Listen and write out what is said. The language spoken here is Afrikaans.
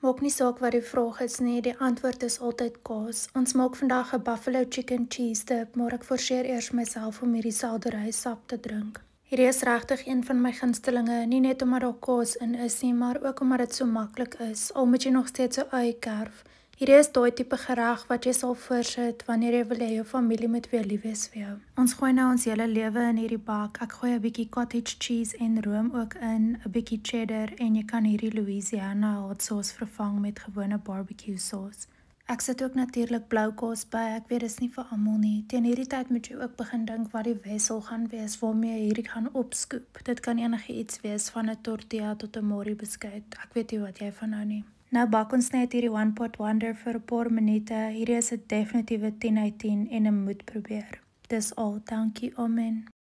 Maak nie saak wat die vraag is nie, die antwoord is altyd kaas. Ons maak vandag 'n buffalo chicken cheese dip, maar ek forceer eers myself om hierdie selderysap te drink. Hierdie is regtig een van my gunstelinge, nie net omdat daar kaas in is nie, maar ook omdat dit so maklik is, al moet jy nog steeds 'n eie kerf. Hierdie is daai tipe gereg wat jy sal voorsit wanneer jy wil hê jou familie moet weer lief wees vir jou. Ons gooi nou ons hele lewe in hierdie bak. Ek gooi 'n bietjie cottage cheese en room ook in, 'n bietjie cheddar en jy kan hierdie Louisiana hot sauce vervang met gewone barbecue sauce. Ek sit ook natuurlik blou kaas by. Ek weet dis nie vir almal nie. Teen hierdie tyd moet jy ook begin dink wat die wissel gaan wees waarmee jy hierdie gaan opskoep. Dit kan enigiets wees van 'n tortilla tot 'n Marie beskuit. Ek weet nie wat jy van hou nie. Nou bak ons net hierdie one pot wonder vir 'n paar minute. Hierdie is 'n definitiewe 10 uit 10 en 'n moet probeer. Dis al. Dankie. Amen.